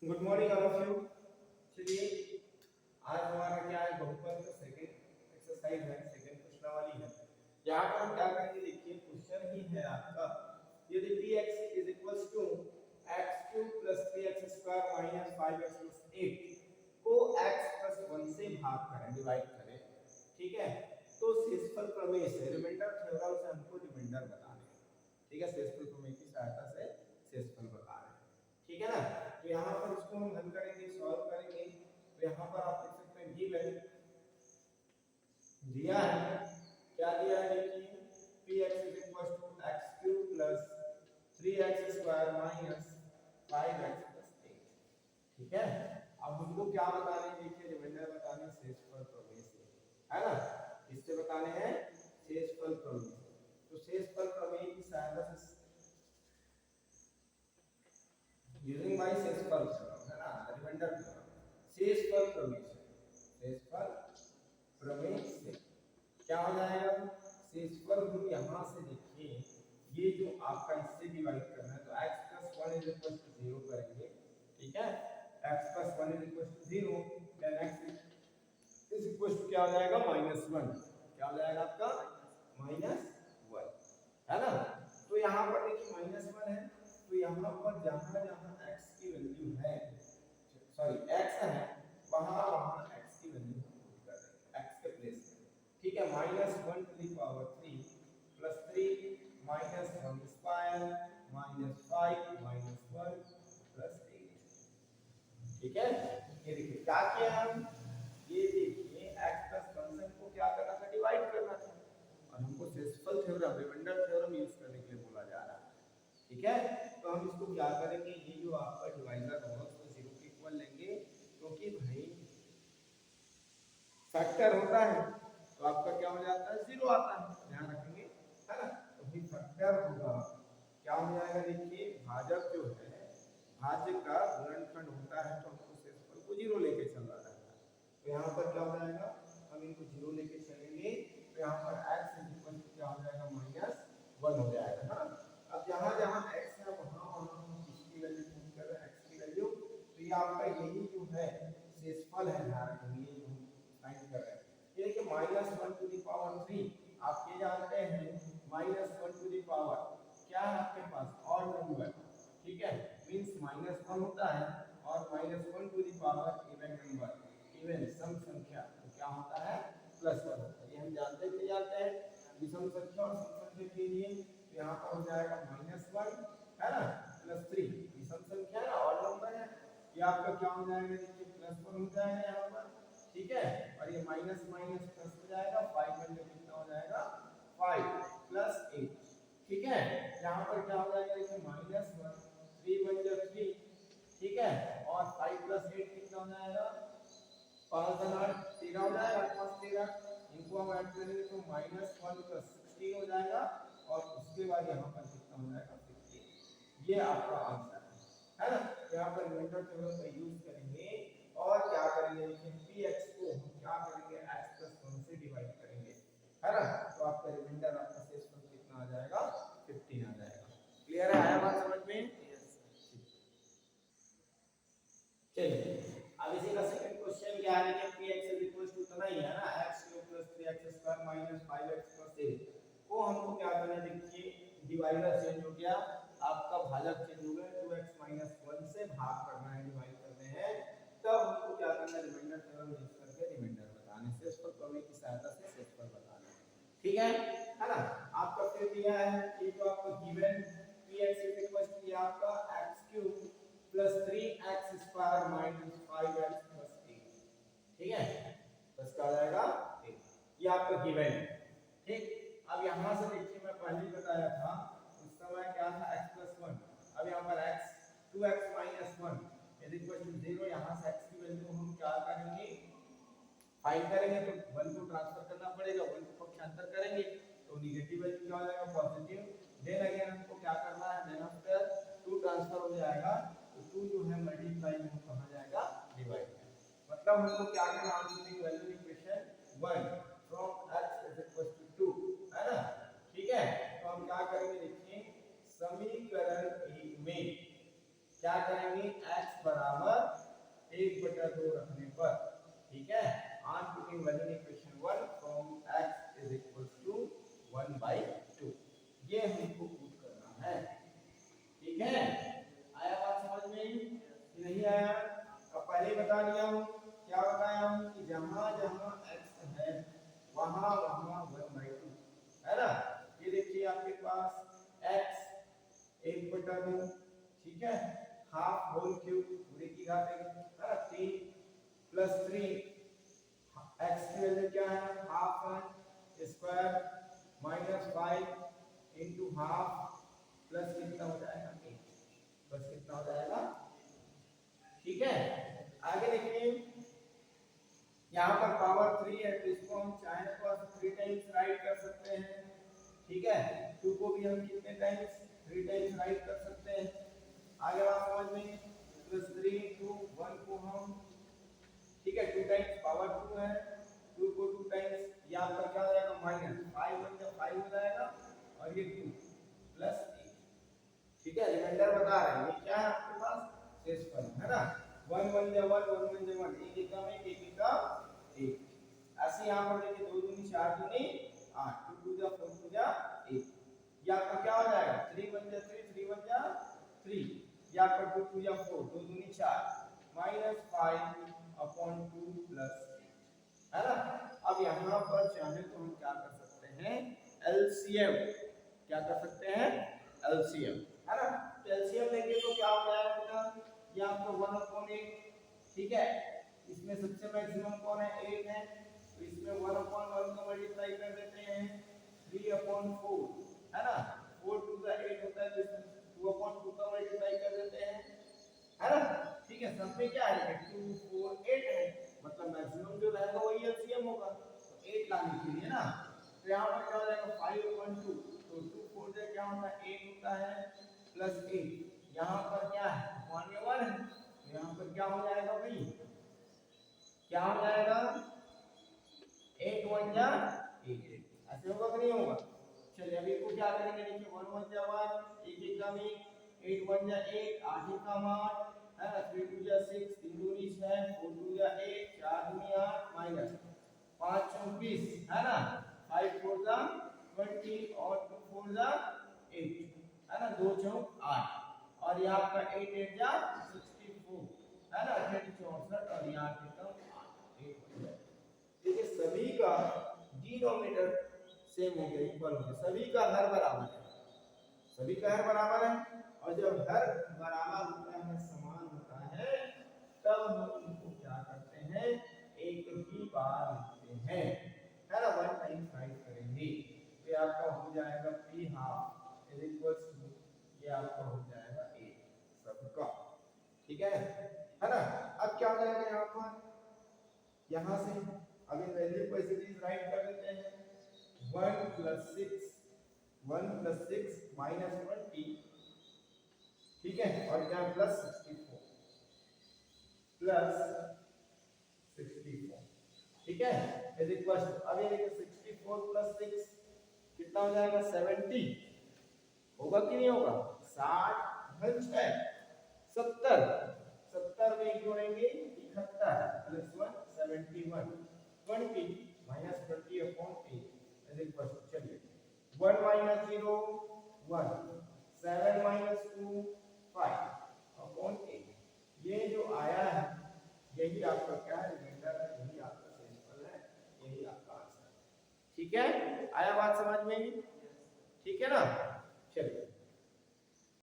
Good morning all of you. चलिए आज हमारा क्या है, बहुपद का सेकंड एक्सरसाइज है, सेकंड क्वेश्चन वाली है। यहाँ पर हम क्या करेंगे, देखिए क्वेश्चन ही है आपका, यदि px is equals to x cube plus 3x square minus 5x plus 8 को x प्लस 1 से भाग करें, डिवाइड करें, ठीक है। तो शेषफल प्रमेय से, रिमाइंडर थ्योरम से हमको रिमाइंडर बताना है, ठीक है। शेषफल प्रमेय की सहायता से शेषफल बता रहे हैं, ठीक है ना। तो यहाँ पर इसको हम हल करेंगे, सॉल्व करेंगे। तो यहाँ पर आप देख सकते हैं गिवन दिया है, क्या दिया है देखिए, px is equal to x cube plus 3x square minus 5x plus 8, ठीक है। अब हमको क्या बताने हैं, देखिए रिमाइंडर बताने हैं शेषफल प्रमेय से, है ना। इससे बताने हैं शेषफल प्रमेय से। तो शेषफल प्रमेय की सहायता से यूजिंग बाय शेषफल थ्योरम, है ना, रिमाइंडर थ्योरम, शेषफल प्रमेय से, शेषफल प्रमेय से क्या हो जाएगा, शेषफल हम यहाँ से देखिए, ये जो आपका इससे डिवाइड करना है, तो x plus 1 is equal to 0 करेंगे, ठीक है। x plus 1 is equal to 0, then x is equal to क्या हो जाएगा, -1, क्या हो जाएगा आपका -1, है ना। तो यहाँ पर देखिए -1 है, तो यहाँ पर जहाँ जहाँ x की वैल्यू है, सॉरी x है, वहाँ वहाँ x की वैल्यू पुट कर देंगे, x के प्लेस में, ठीक है। -1 to the power 3 plus 3 -1 square minus 5 -1 plus 8, ठीक है। ये देखिए क्या किया हम, ये देखिए x प्लस फंक्शन को क्या करना था, डिवाइड करना था, और हमको शेषफल थ्योरम, रिमाइंडर थ्योरम यूज करने के लिए बोला जा रहा है, ठीक है। तो हम इसको क्या करेंगे, ये जो आपका डिवाइजर होगा उसको 0 के इक्वल लेंगे, क्योंकि भाई फैक्टर होता है तो आपका क्या हो जाता है, 0 आता है, ध्यान रखेंगे, है ना। तो भी फैक्टर होगा, क्या हो जाएगा, देखिए भाजक जो है, भाज्य का गुणनखंड होता है, तो हमको शेषफल को 0 लेके चलना रहता है। तो यहाँ पर क्या हो जाएगा, हम इनको 0 लेके चलेंगे, तो यहाँ पर x इज इक्वल टू क्या हो जाएगा, -1 हो जाएगा, है ना। अब जहाँ जहाँ x है वहाँ वहाँ हम किसकी वैल्यू पुट कर रहे हैं, x की वैल्यू, तो ये आपका यही जो है शेषफल है, ध्यान रखेंगे, ये जो हम फाइंड कर रहे हैं, ये देखिए -1 टू द पावर 3, आप ये जानते हैं -1 टू द पावर क्या है आपके पास, ऑड नंबर, ठीक है, मींस -1 होता है, और -1 to the power even number, even सम संख्या, तो क्या होता है, +1 होता है। ये हम जानते हैं विषम संख्या और सम संख्या के लिए, तो यहाँ पर हो जाएगा -1, है ना, +3, विषम संख्या है, ऑड नंबर है, ये आपका क्या हो जाएगा, देखिए +1 हो जाएगा यहाँ पर, ठीक है। और ये माइनस माइनस प्लस हो जाएगा, 5 बन के कितना हो जाएगा, 5 प्लस 8, ठीक है। यहाँ पर क्या हो जाएगा, देखिए -1, 3 बन जा 3, ठीक है, और 5 प्लस 8 कितना हो जाएगा, 5 बन 8 13 हो जाएगा, 5 13, इनको हम ऐड करेंगे तो -1 प्लस 16 हो जाएगा, और उसके बाद यहाँ पर कितना हो जाएगा, 15। ये आपका आंसर है ना। यहाँ पर रिमाइंडर थ्योरम का यूज करेंगे, और क्या करेंगे, px को हम क्या करेंगे, x प्लस 1 से डिवाइड करेंगे, है ना। तो आपका रिमाइंडर, आपका शेषफल कितना आ जाएगा, 15 आ जाएगा। क्लियर है, आया बात समझ में, चलिए। अब इसी का सेकंड क्वेश्चन क्या है कि px इज इक्वल टू उतना ही है ना, x cube plus 3x square minus 5x plus 8 को हमको क्या करना है, देखिए डिवाइडर चेंज हो गया, आपका भाजक चेंज हो गया, 2x 1 से भाग करना है, डिवाइड करने हैं, तब हमको क्या करना है, रिमाइंडर थ्योरम यूज करके रिमाइंडर बताने से, शेषफल प्रमेय की सहायता से शेषफल बताना है, ठीक है ना। आपका फिर दिया है, ये जो आपका given px is equal to आपका x cube plus 3x square minus 5x plus 8, ठीक है, बस क्या आ जाएगा 8, ये आपका गिवन है, ठीक। अब यहाँ से देखिए, मैं पहले ही बताया था, उस समय क्या था, x प्लस 1, अब यहाँ पर x 2x minus 1 is equal to 0, यहाँ से x की वैल्यू हम क्या करेंगे, फाइंड करेंगे, तो 1 को ट्रांसफर करना पड़ेगा, 1 को पक्षांतर करेंगे तो निगेटिव वैल्यू क्या हो जाएगा, पॉजिटिव, देन अगेन हमको क्या करना है, देन आफ्टर 2 ट्रांसफर हो जाएगा, तो 2 जो है मल्टीप्लाई में कहा जाएगा, डिवाइड में, मतलब हमको क्या करना है, answering value equation 1 from x is equal to 2, है ना, ठीक है। तो हम क्या करेंगे, देखिए समीकरण 1 में क्या करेंगे x बराबर 1/2 रखने पर, ठीक है। On putting value equation 1 from x is equal to 1/2, ये हमको पुट करना है, ठीक है। आया बात समझ में कि नहीं आया? अब पहले बता दिया हूं, क्या बताया हूं कि जहां जहां x है वहां वहां 1/2 है ना। ये देखिए आपके पास x 1/2, ठीक है, हाफ होल क्यूब पूरे की घात है ना, 3 + 3 x की वैल्यू क्या है, हाफ है, स्क्वायर -5 इनटू हाफ प्लस कितना हो जाएगा 1, बस कितना हो जाएगा, ठीक है। आगे देखिए यहाँ पर पावर 3 है तो इसको हम चाहे तो 3 टाइम्स राइट कर सकते हैं, ठीक है। 2 को भी हम कितने टाइम्स 3 टाइम्स राइट कर सकते हैं। आगे बात समझ में, +3 × 1 को हम, ठीक है, 2 टाइम्स पावर 2 है, 2 को 2 टाइम्स, यहाँ पर क्या हो जाएगा -5 1 जा 5 हो जाएगा और ये 2 + 1, ठीक है। रिमाइंडर बता रहे हैं ये क्या है आपके पास शेषफल है ना, 1 1 जा 1 1 1 जा 1, 1 एकम 1 1 एकम 1। ऐसे यहाँ पर देखिए 2 दूनी 4 दूनी 8, 2 2 जा 4 2 जा 1, या आपका क्या हो जाएगा 3 1 जा 3 3 1 जा 3, या आपका 2 2 जा 4 2 दूनी 4 -5/2 + 1 है ना। अब यहाँ पर चाहे तो हम क्या कर सकते हैं एलसीएम, क्या कर सकते हैं एलसीएम, है ना। तो एलसीएम लेंगे तो क्या हो जाएगा बेटा, ये आपको 1/8, ठीक है। इसमें सबसे मैक्सिमम कौन है 8 है, तो इसमें 1/1 को मल्टीप्लाई कर देते हैं 3/4 है ना, 4 2 का 8 होता है तो इसमें 2/2 का मल्टीप्लाई कर देते हैं, है ना, ठीक है। सब में क्या है 2 4 8 है, मतलब मैक्सिमम जो रहेगा वही एलसीएम होगा, तो 8 लाने के लिए ना, तो यहाँ पर क्या हो जाएगा 5/2, तो 2 4 से क्या होता है 8 होता है +8, यहाँ पर क्या है 1 है, तो यहाँ पर क्या हो जाएगा भाई, क्या हो जाएगा 8 1 जा 8, ऐसे होगा कि नहीं होगा। चलिए अभी को क्या करेंगे, देखिए 1 1 जा 1 1 एकम 1, 8 1 जा 8 8 एकम 8 है ना, 3 2 जा 6 3 दूनी 6 4 2 जा 1 4 दूनी 8 -5 24 है ना, 5 4 जा 20 और 2 4 जा 8 है ना, 2 चौक 8 और यहाँ आपका 8 8 जा 64 है ना, 8 64 और यहाँ पे कम 8 देखिए सभी का डिनोमिनेटर सेम हो गया, इक्वल हो गया, सभी का हर बराबर है, सभी का हर बराबर है, और जब हर बराबर होता है समान होता है तब हम इनको क्या करते हैं एक ही बार लिखते हैं, है ना, 1 टाइम राइट करेंगे तो ये आपका हो जाएगा p half is equals to, ये आपका हो जाएगा 8 सबका, ठीक है ना। अब क्या हो जाएगा यहाँ पर, यहाँ से अब इन वैल्यू को ऐसे चीज राइट कर देते हैं 1 + 6 -20, ठीक है, और क्या +64 ठीक है इज इक्वल टू, अब ये देखिए 64 + 6 कितना हो जाएगा 70, होगा कि नहीं होगा, 60 घन 6 70, 70 में जोड़ेंगे 71 + 1 71 20 -20/8 इज इक्वल टू, चलिए 1 - 0 1 7 - 2 5/8, ये जो आया है यही आपका क्या है रिमाइंडर है, यही आपका शेषफल है, यही आपका आंसर है, ठीक है। आया बात समझ में, ठीक है ना। चलिए